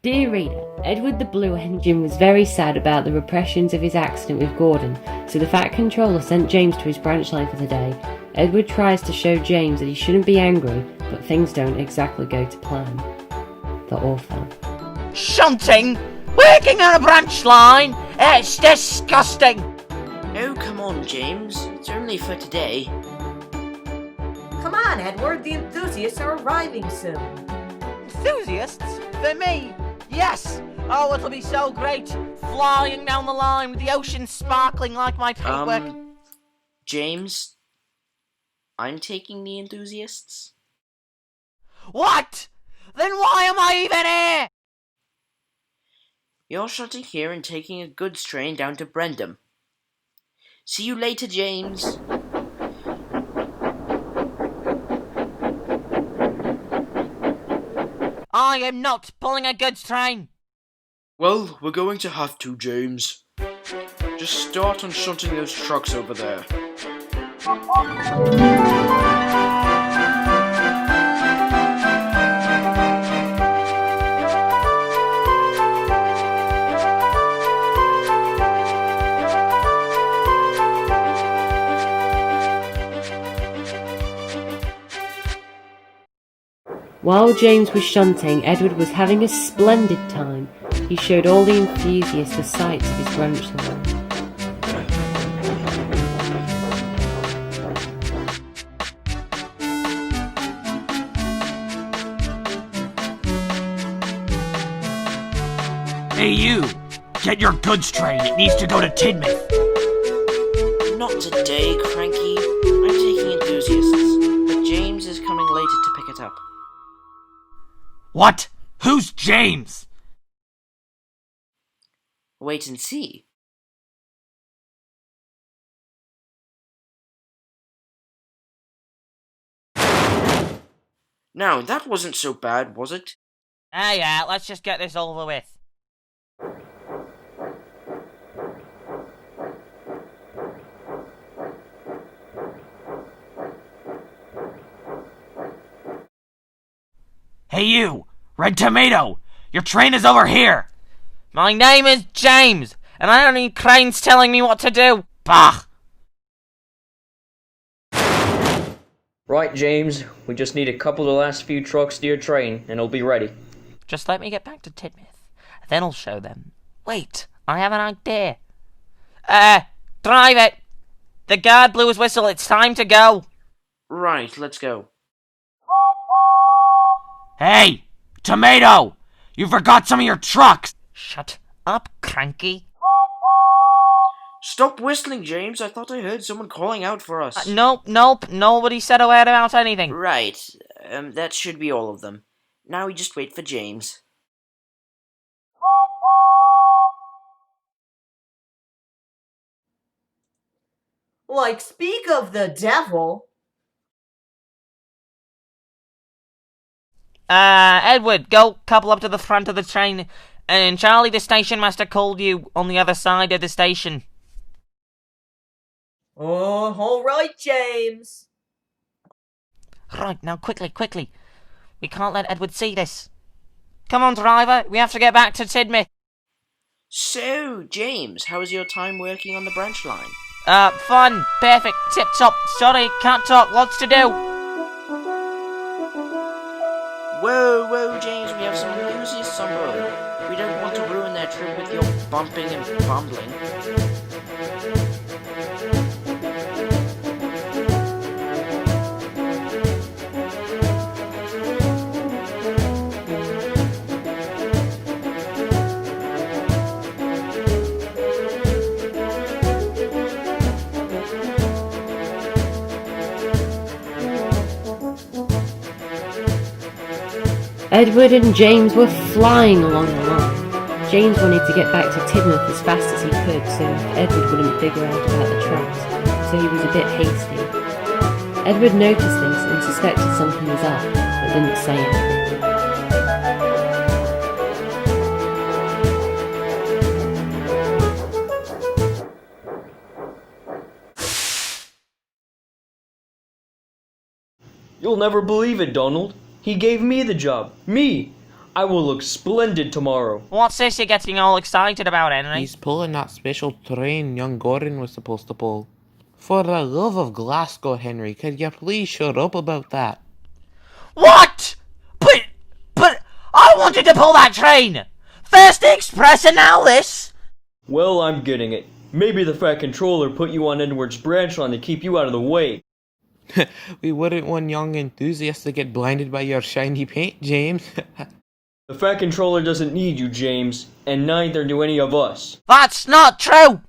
Dear reader, Edward the Blue Engine was very sad about the repercussions of his accident with Gordon, so the Fat Controller sent James to his branch line for the day. Edward tries to show James that he shouldn't be angry, but things don't exactly go to plan. The author. Shunting? Working on a branch line? It's disgusting! Oh, come on, James. It's only for today. Come on, Edward. The enthusiasts are arriving soon. Enthusiasts? For me? Yes! Oh, it'll be so great! Flying down the line with the ocean sparkling like my paintwork. James? I'm taking the enthusiasts? What? Then why am I even here? You're shutting here and taking a goods train down to Brendam. See you later, James. I am not pulling a goods train. Well, we're going to have to, James. Just start on shunting those trucks over there. While James was shunting, Edward was having a splendid time. He showed all the enthusiasts the sights of his branch line. Hey you! Get your goods train, it needs to go to Tidmouth! Not today, Cranky. I'm taking enthusiasts, but James is coming later to pick it up. What? Who's James? Wait and see. Now, that wasn't so bad, was it? Yeah, let's just get this over with. Hey you! Red Tomato! Your train is over here! My name is James, and I don't need cranes telling me what to do. Bah! Right, James, we just need a couple of the last few trucks to your train, and it'll be ready. Just let me get back to Tidmouth, then I'll show them. Wait, I have an idea. Drive it! The guard blew his whistle, it's time to go. Right, let's go. Hey! Tomato! You forgot some of your trucks! Shut up, Cranky. Stop whistling, James. I thought I heard someone calling out for us. Nope, nobody said a word about anything. Right, that should be all of them. Now we just wait for James. Like, speak of the devil. Edward, go couple up to the front of the train. And Charlie, the station master, called you on the other side of the station. Oh, all right, James. Right, now quickly. We can't let Edward see this. Come on, driver, we have to get back to Tidmouth. So, James, how was your time working on the branch line? Fun, perfect, tip-top. Sorry, can't talk, lots to do. Whoa, James, we have some enthusiasts on board. We don't want to ruin their trip with your bumping and bumbling. Edward and James were flying along the line. James wanted to get back to Tidmouth as fast as he could so Edward wouldn't figure out about the trucks, so he was a bit hasty. Edward noticed this and suspected something was up, but didn't say anything. You'll never believe it, Donald. He gave me the job. Me! I will look splendid tomorrow. What's this you're getting all excited about, Henry? He's pulling that special train young Gordon was supposed to pull. For the love of Glasgow, Henry, could you please shut up about that? What? But I wanted to pull that train! First the express and now this! Well, I'm getting it. Maybe the Fat Controller put you on Edward's branch line to keep you out of the way. We wouldn't want young enthusiasts to get blinded by your shiny paint, James. The Fat Controller doesn't need you, James, and neither do any of us. That's not true!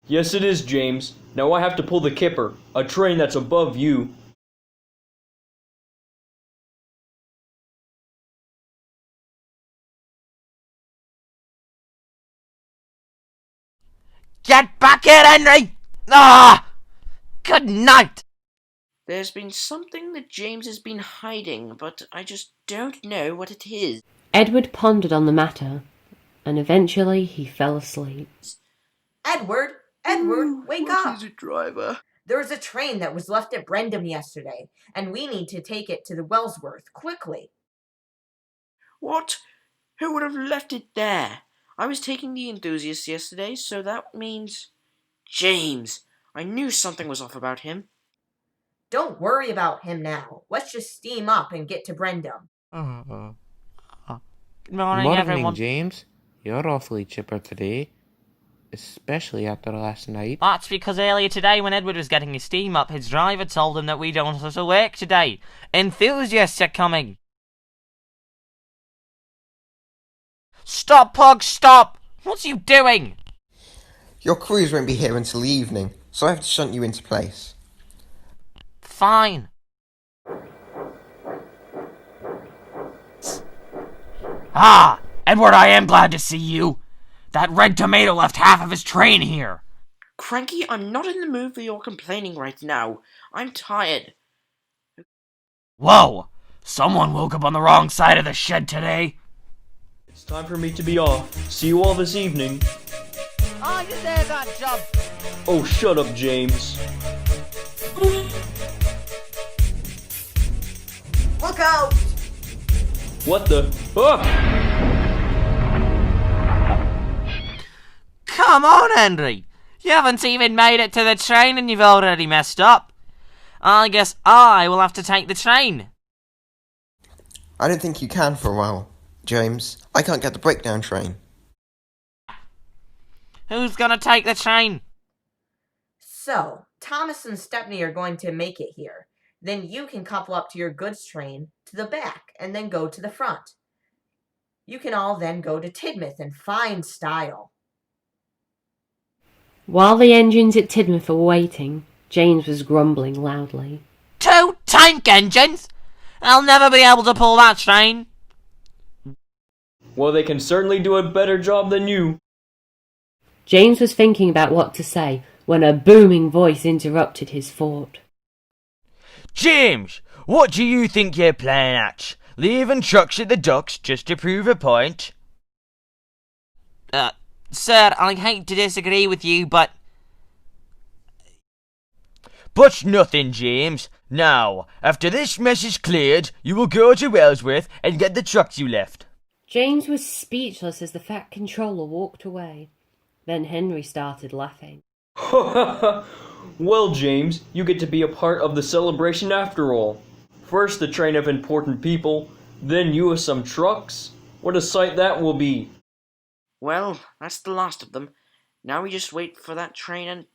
Yes, it is, James. Now I have to pull the Kipper, a train that's above you. Get back here, Henry! Ah! Good night! There's been something that James has been hiding, but I just don't know what it is. Edward pondered on the matter, and eventually he fell asleep. Edward! Edward, wake up! What is it, driver? There was a train that was left at Brendam yesterday, and we need to take it to the Wellsworth, quickly. What? Who would have left it there? I was taking the enthusiast yesterday, so that means... James! I knew something was off about him. Don't worry about him now. Let's just steam up and get to Brendam. Good morning, everyone. James. You're awfully chipper today. Especially after last night. That's because earlier today, when Edward was getting his steam up, his driver told him that we don't have to work today. Enthusiasts are coming. Stop, Pug, stop! What's you doing? Your crews won't be here until the evening, so I have to shunt you into place. Fine. Ah, Edward, I am glad to see you. That red tomato left half of his train here. Cranky, I'm not in the mood for your complaining right now. I'm tired. Whoa, someone woke up on the wrong side of the shed today. It's time for me to be off. See you all this evening. I deserve that job. Oh, shut up, James. Look out! What the? Ah! Come on, Henry. You haven't even made it to the train and you've already messed up. I guess I will have to take the train. I don't think you can for a while, James. I can't get the breakdown train. Who's gonna take the train? So, Thomas and Stepney are going to make it here. Then you can couple up to your goods train to the back and then go to the front. You can all then go to Tidmouth in fine style. While the engines at Tidmouth were waiting, James was grumbling loudly. 2 tank engines? I'll never be able to pull that train. Well, they can certainly do a better job than you. James was thinking about what to say when a booming voice interrupted his thought. James, what do you think you're playing at? Leaving trucks at the docks just to prove a point? Sir, I hate to disagree with you, but... But nothing, James. Now, after this mess is cleared, you will go to Wellsworth and get the trucks you left. James was speechless as the Fat Controller walked away. Then Henry started laughing. Well, James, you get to be a part of the celebration after all. First the train of important people, then you with some trucks. What a sight that will be. Well, that's the last of them. Now we just wait for that train and...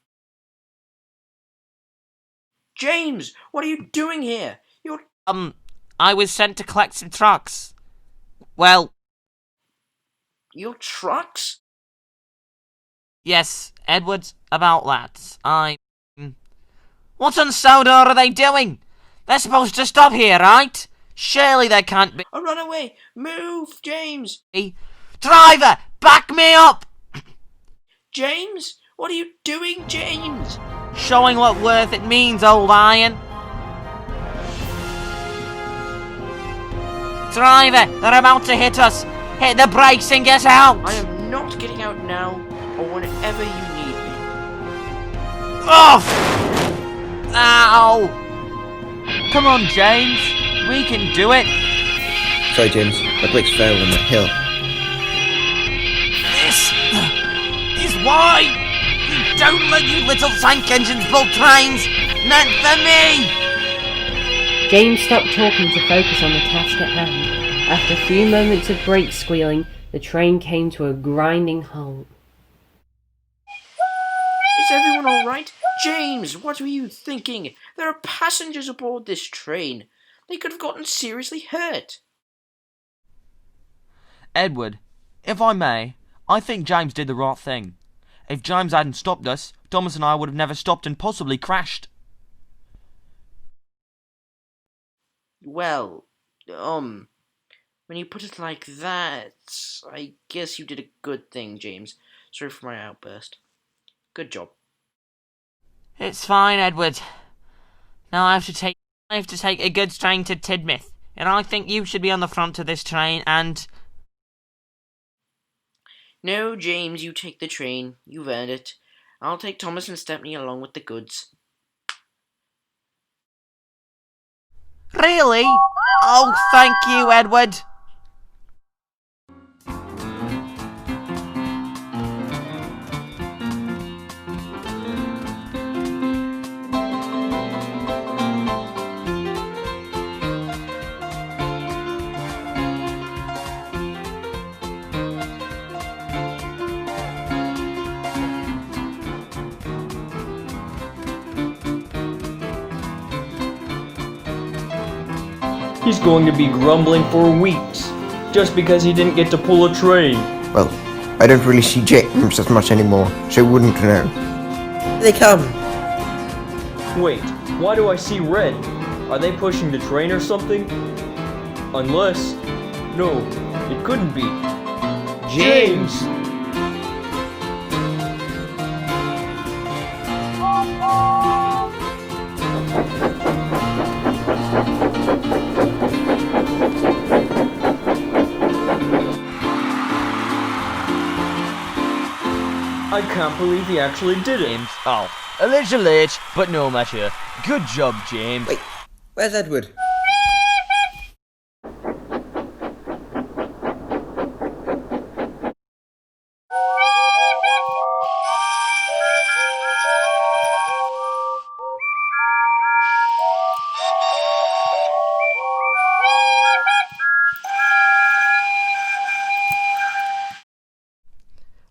James, what are you doing here? You're... I was sent to collect some trucks. Well... Your trucks? Yes, Edward, about that. What on Sodor are they doing? They're supposed to stop here, right? Surely they can't be... Oh, run away! Move, James! Driver, back me up! James? What are you doing, James? Showing what worth it means, old iron. Driver, they're about to hit us. Hit the brakes and get out. I am not getting out now, or whenever you need me. Off! Ow! Come on, James. We can do it. Sorry, James. My brakes fell on the hill. This is why you don't let you little tank engines build trains meant for me! James stopped talking to focus on the task at hand. After a few moments of brake squealing, the train came to a grinding halt. Is everyone alright? James, what were you thinking? There are passengers aboard this train. They could have gotten seriously hurt. Edward, if I may, I think James did the right thing. If James hadn't stopped us, Thomas and I would have never stopped and possibly crashed. Well, when you put it like that, I guess you did a good thing, James. Sorry for my outburst. Good job. It's fine, Edward. Now I have to take a goods train to Tidmouth, and I think you should be on the front of this train and... No, James, you take the train. You've earned it. I'll take Thomas and Stepney along with the goods. Really? Oh, thank you, Edward. He's going to be grumbling for weeks, just because he didn't get to pull a train. Well, I don't really see James as much anymore, so I wouldn't know. Here they come! Wait, why do I see red? Are they pushing the train or something? Unless... No, it couldn't be. James! I can't believe he actually did it. James, oh, a little late, but no matter. Good job, James. Wait, where's Edward?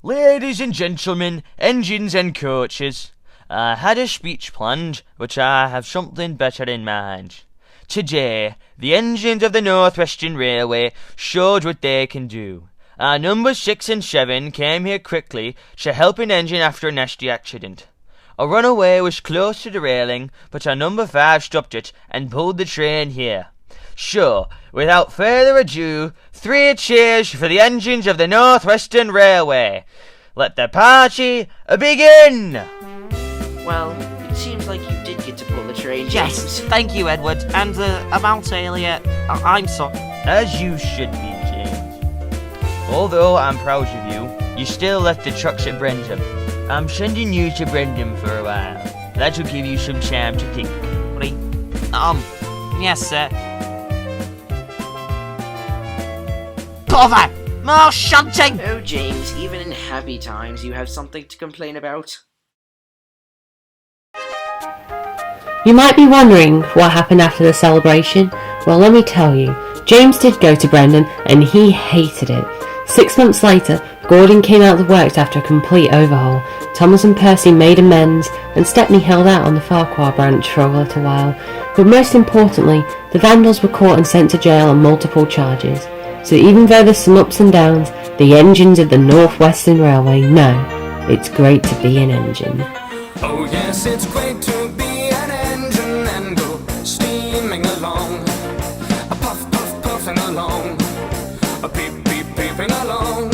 Ladies and gentlemen, engines and coaches, I had a speech planned, but I have something better in mind. Today, the engines of the North Western Railway showed what they can do. Our numbers 6 and 7 came here quickly to help an engine after a nasty accident. A runaway was close to the railing, but our number 5 stopped it and pulled the train here. So, without further ado, 3 cheers for the engines of the North Western Railway. Let the party begin! Well, it seems like you did get to pull the train, James. Yes, thank you, Edward. And about earlier, I'm sorry. As you should be, James. Although I'm proud of you, you still left the trucks at Brentham. I'm sending you to Brentham for a while. That'll give you some time to think. Yes, sir. Bother! More shunting! Oh, James, even in happy times, you have something to complain about. You might be wondering what happened after the celebration. Well, let me tell you. James did go to Brendan and he hated it. 6 months later, Gordon came out of the works after a complete overhaul. Thomas and Percy made amends and Stepney held out on the Farquhar branch for a little while. But most importantly, the vandals were caught and sent to jail on multiple charges. So even though there's some ups and downs, the engines of the North Western Railway know it's great to be an engine. Oh yes, it's great to be an engine and go steaming along, a puff puff puffing along, a peep peep peeping along,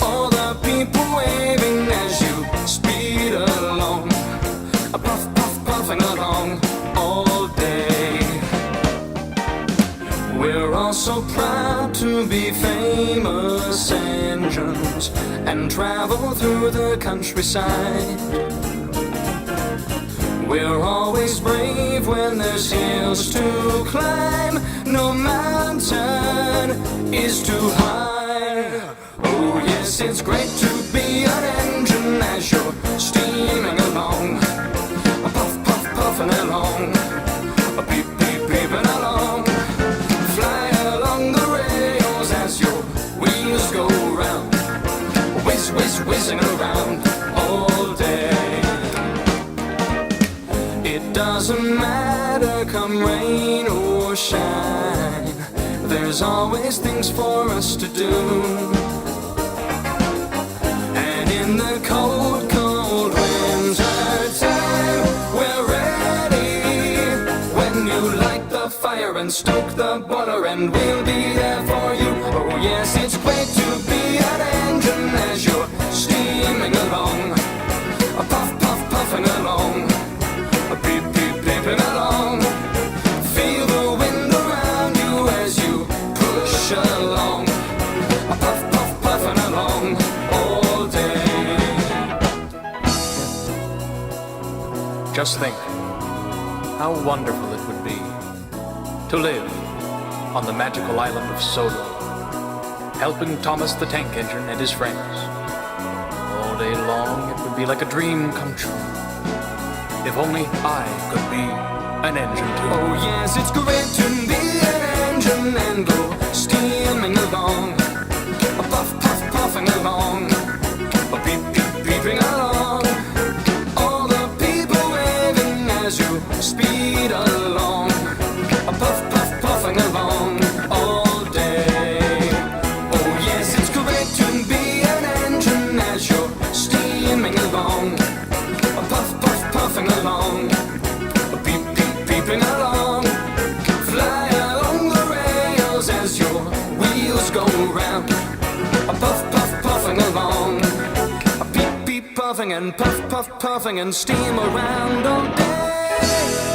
all the people waving as you speed along, a puff puff puffing along all day. We're all so proud to be famous engines and travel through the countryside. We're always brave when there's hills to climb. No mountain is too high. Oh yes, it's great to be an engine as you're steaming along. Puff, puff, puffing along. Beep, beep, beeping along. Fly along the rails as your wheels go round. Whiz, whiz, whizzing around all day. It doesn't matter come rain or shine, there's always things for us to do. And in the cold, cold winter time, we're ready. When you light the fire and stoke the butter, and we'll be there for you. Oh yes, it's great to be an engine as you're steaming along. Puff, puff, puffing along. Beep, beep, beeping along. Feel the wind around you as you push along. Puff, puff, puffing along all day. Just think how wonderful it would be to live on the magical island of Sodor, helping Thomas the Tank Engine and his friends. All day long it would be like a dream come true. If only I could be an engine too. Oh yes, it's great to be an engine and go steaming along. Puff, puff, puffing along. Beep, beep, beeping along. All the people waving as you speed along. Puff, puff, puffing along all day. Oh yes, it's great to be an engine as you're steaming along. Puff, puff, puffing along. Beep, beep, beeping along. Fly along the rails as your wheels go round. Puff, puff, puffing along. Beep, beep, puffing and puff, puff, puffing and steam around all day.